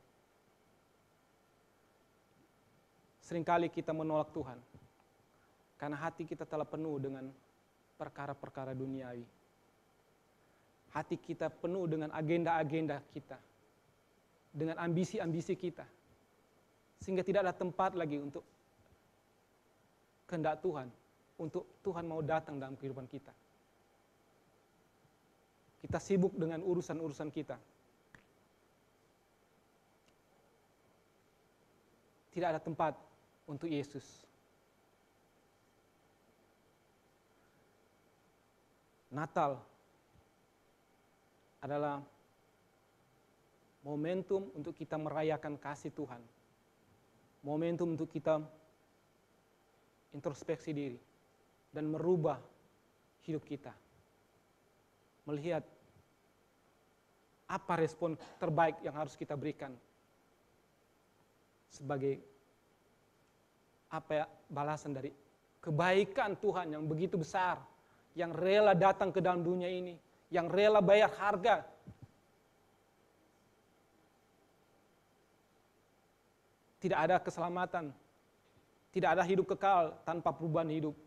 Seringkali kita menolak Tuhan. Karena hati kita telah penuh dengan perkara-perkara duniawi. Hati kita penuh dengan agenda-agenda kita. dengan ambisi-ambisi kita. Sehingga tidak ada tempat lagi untuk kehendak Tuhan, untuk Tuhan mau datang dalam kehidupan kita. Kita sibuk dengan urusan-urusan kita. Tidak ada tempat untuk Yesus. Natal adalah momentum untuk kita merayakan kasih Tuhan. Momentum untuk kita introspeksi diri dan merubah hidup kita. Melihat apa respon terbaik yang harus kita berikan sebagai balasan dari kebaikan Tuhan yang begitu besar, yang rela datang ke dalam dunia ini, yang rela bayar harga. Tidak ada keselamatan, tidak ada hidup kekal tanpa perubahan hidup.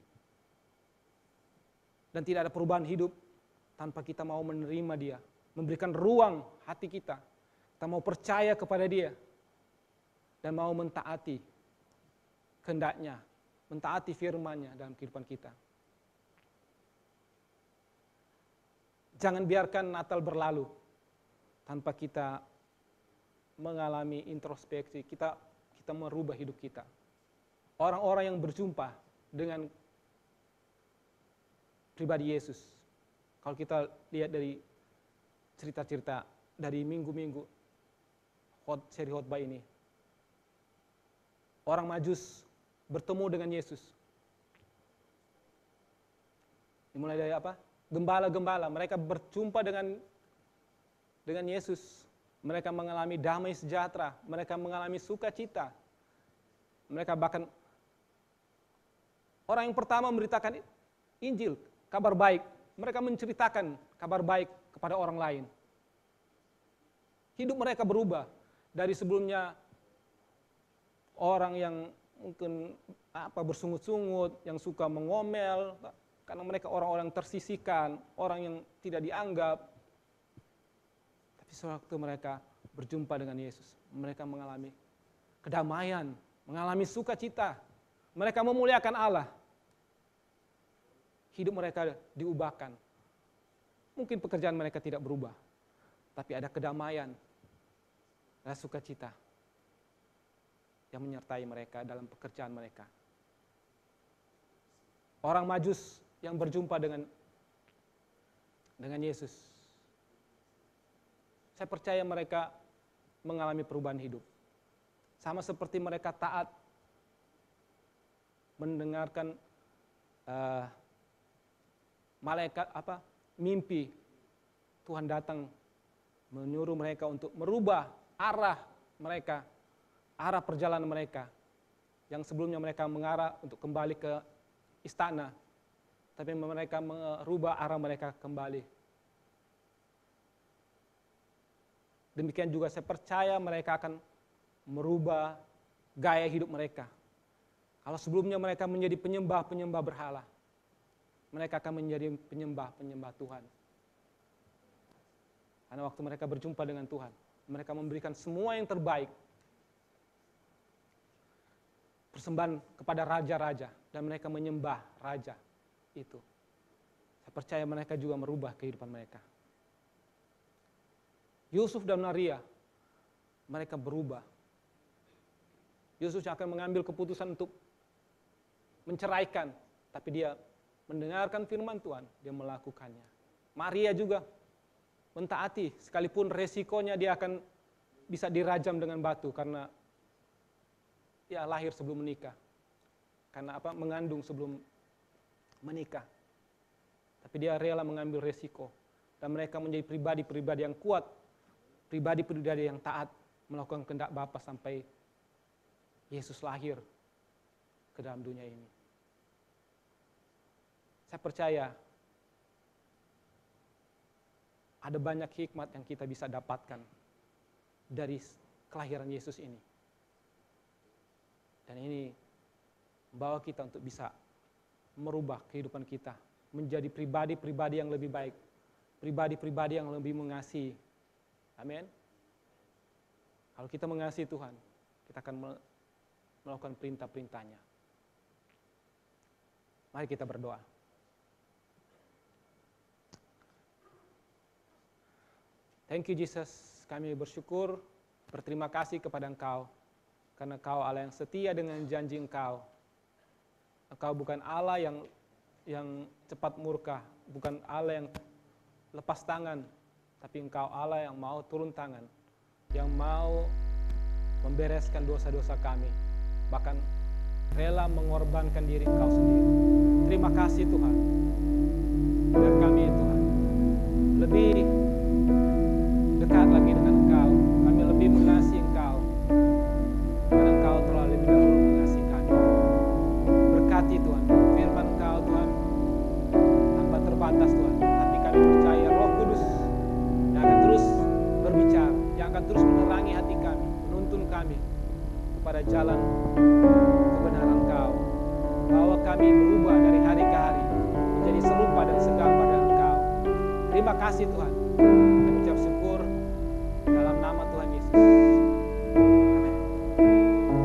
Dan tidak ada perubahan hidup tanpa kita mau menerima Dia, memberikan ruang hati kita. Kita mau percaya kepada Dia dan mau mentaati kehendak-Nya, mentaati firman-Nya dalam kehidupan kita. Jangan biarkan Natal berlalu tanpa kita mengalami introspeksi, kita merubah hidup kita. Orang-orang yang berjumpa dengan pribadi Yesus, kalau kita lihat dari cerita-cerita dari minggu-minggu seri khotbah ini, orang Majus bertemu dengan Yesus. Dimulai dari apa? Gembala-gembala, mereka berjumpa dengan Yesus. Mereka mengalami damai sejahtera, mereka mengalami sukacita. Mereka bahkan orang yang pertama memberitakan Injil, kabar baik. Mereka menceritakan kabar baik kepada orang lain. Hidup mereka berubah dari sebelumnya orang yang mungkin bersungut-sungut, yang suka mengomel, karena mereka orang-orang tersisihkan, orang yang tidak dianggap. Tapi sewaktu mereka berjumpa dengan Yesus, mereka mengalami kedamaian, mengalami sukacita. Mereka memuliakan Allah. Hidup mereka diubahkan. Mungkin pekerjaan mereka tidak berubah, tapi ada kedamaian, ada sukacita yang menyertai mereka dalam pekerjaan mereka. Orang Majus yang berjumpa dengan Yesus, saya percaya mereka mengalami perubahan hidup. Sama seperti mereka taat mendengarkan malaikat mimpi Tuhan datang menyuruh mereka untuk merubah arah mereka, arah perjalanan mereka yang sebelumnya mereka mengarah untuk kembali ke istana, tapi mereka merubah arah mereka kembali. Demikian juga saya percaya mereka akan merubah gaya hidup mereka. Kalau sebelumnya mereka menjadi penyembah-penyembah berhala, mereka akan menjadi penyembah-penyembah Tuhan. Karena waktu mereka berjumpa dengan Tuhan, mereka memberikan semua yang terbaik. Persembahan kepada raja-raja, dan mereka menyembah raja itu. Saya percaya mereka juga merubah kehidupan mereka. Yusuf dan Maria, mereka berubah. Yusuf akan mengambil keputusan untuk menceraikan, tapi dia mendengarkan firman Tuhan, dia melakukannya. Maria juga mentaati, sekalipun resikonya dia akan bisa dirajam dengan batu karena dia lahir sebelum menikah. Karena mengandung sebelum menikah. Tapi dia rela mengambil resiko. Dan mereka menjadi pribadi-pribadi yang kuat, pribadi-pribadi yang taat, melakukan kehendak Bapa sampai Yesus lahir ke dalam dunia ini. Saya percaya ada banyak hikmat yang kita bisa dapatkan dari kelahiran Yesus ini. Dan ini membawa kita untuk bisa merubah kehidupan kita menjadi pribadi-pribadi yang lebih baik, pribadi-pribadi yang lebih mengasihi. Amin. Kalau kita mengasihi Tuhan, kita akan melakukan perintah-perintahnya. Mari kita berdoa. Thank you Jesus, kami bersyukur, berterima kasih kepada Engkau, karena Engkau Allah yang setia dengan janji Engkau. Engkau bukan Allah yang cepat murka, bukan Allah yang lepas tangan, tapi Engkau Allah yang mau turun tangan, yang mau membereskan dosa-dosa kami, bahkan rela mengorbankan diri Engkau sendiri. Terima kasih Tuhan. Biar kami Tuhan lebih dekat lagi dengan Engkau, kami lebih mengasihi Engkau, karena Engkau telah lebih dahulu mengasihi kami. Berkati Tuhan, firman Engkau Tuhan, hamba terbatas Tuhan, tapi kami percaya Roh Kudus yang akan terus berbicara, yang akan terus menerangi hati kami, menuntun kami kepada jalan kebenaran Engkau. Bahwa kami berubah dari hari ke hari menjadi serupa dan segambar dengan Engkau. Terima kasih Tuhan. Kami ucap syukur dalam nama Tuhan Yesus. Amin.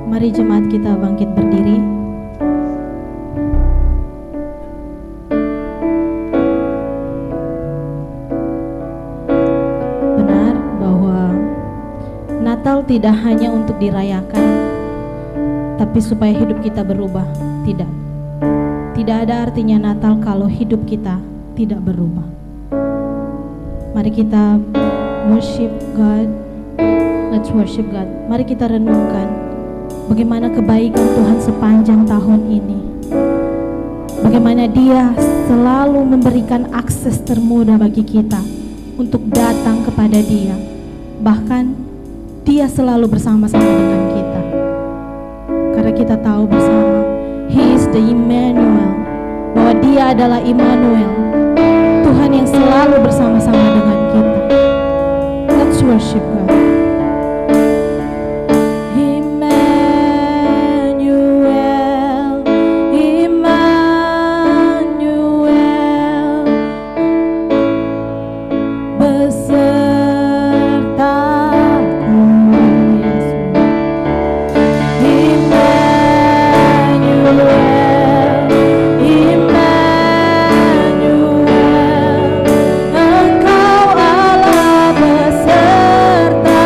Mari jemaat kita bangkit berdiri. Benar bahwa Natal tidak hanya untuk dirayakan, tapi supaya hidup kita berubah. Tidak ada artinya Natal kalau hidup kita tidak berubah. Mari kita worship God. Let's worship God. Mari kita renungkan bagaimana kebaikan Tuhan sepanjang tahun ini. Bagaimana Dia selalu memberikan akses termudah bagi kita untuk datang kepada Dia. Bahkan Dia selalu bersama-sama dengan kita. Karena kita tahu bersama He is the Emmanuel, bahwa Dia adalah Immanuel, Tuhan yang selalu bersama-sama dengan kita. Let's worship God. Emmanuel, Emmanuel, besertaku Yesus. Engkau Allah beserta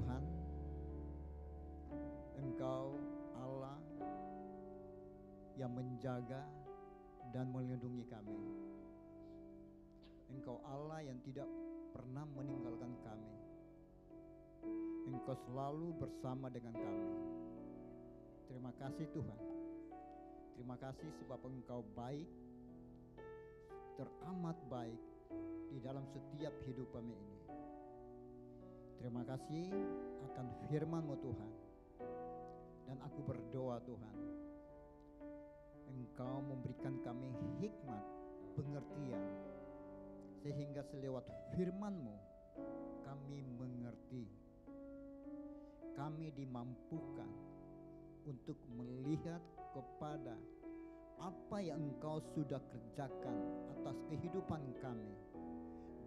Tuhan, Engkau Allah yang menjaga dan melindungi kami. Engkau Allah yang tidak pernah meninggalkan kami. Engkau selalu bersama dengan kami. Terima kasih Tuhan. Terima kasih sebab Engkau baik, teramat baik di dalam setiap hidup kami ini. Terima kasih akan firman-Mu Tuhan. Dan aku berdoa Tuhan, Engkau memberikan kami hikmat, pengertian, sehingga selewat firman-Mu kami mengerti. Kami dimampukan untuk melihat kepada apa yang Engkau sudah kerjakan atas kehidupan kami,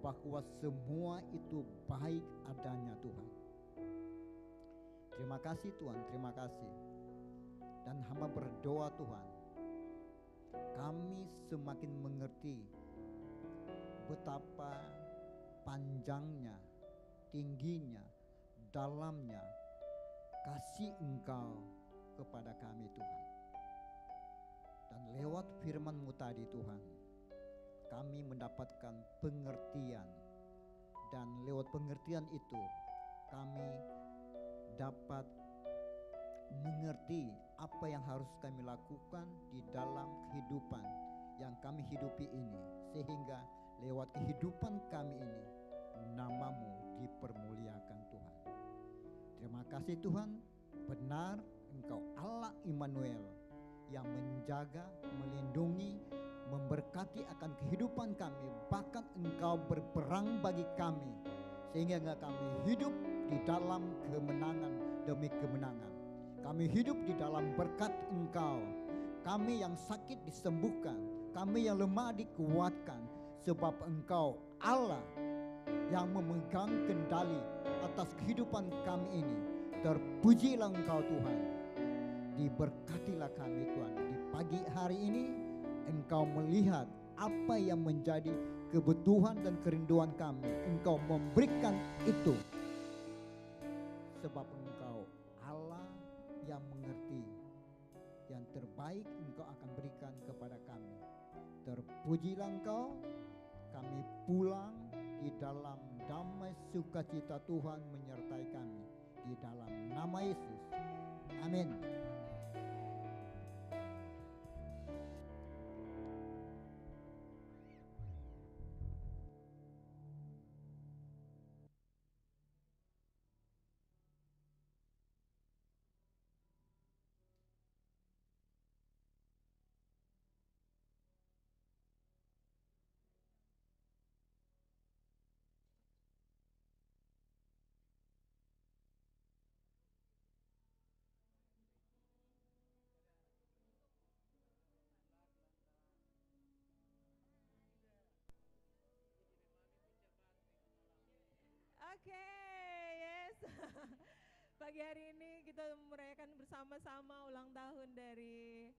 bahwa semua itu baik adanya Tuhan. Terima kasih Tuhan, terima kasih. Dan hamba berdoa Tuhan, kami semakin mengerti betapa panjangnya, tingginya, dalamnya kasih Engkau kepada kami Tuhan. Dan lewat firman-Mu tadi Tuhan, kami mendapatkan pengertian, dan lewat pengertian itu kami dapat mengerti apa yang harus kami lakukan di dalam kehidupan yang kami hidupi ini, sehingga lewat kehidupan kami ini nama-Mu dipermuliakan Tuhan. Terima kasih Tuhan, benar Engkau Allah Immanuel yang menjaga, melindungi, memberkati akan kehidupan kami, bahkan Engkau berperang bagi kami, sehingga kami hidup di dalam kemenangan demi kemenangan. Kami hidup di dalam berkat Engkau. Kami yang sakit disembuhkan, kami yang lemah dikuatkan, sebab Engkau Allah yang memegang kendali atas kehidupan kami ini. Terpujilah Engkau Tuhan. Diberkatilah kami Tuhan. Di pagi hari ini Engkau melihat apa yang menjadi kebutuhan dan kerinduan kami. Engkau memberikan itu. Sebab Engkau Allah yang mengerti. Yang terbaik Engkau akan berikan kepada kami. Terpujilah Engkau. Kami pulang di dalam damai sukacita Tuhan menyertai kami. Di dalam nama Yesus. Amin. Oke, yes. Pagi hari ini kita merayakan bersama-sama ulang tahun dari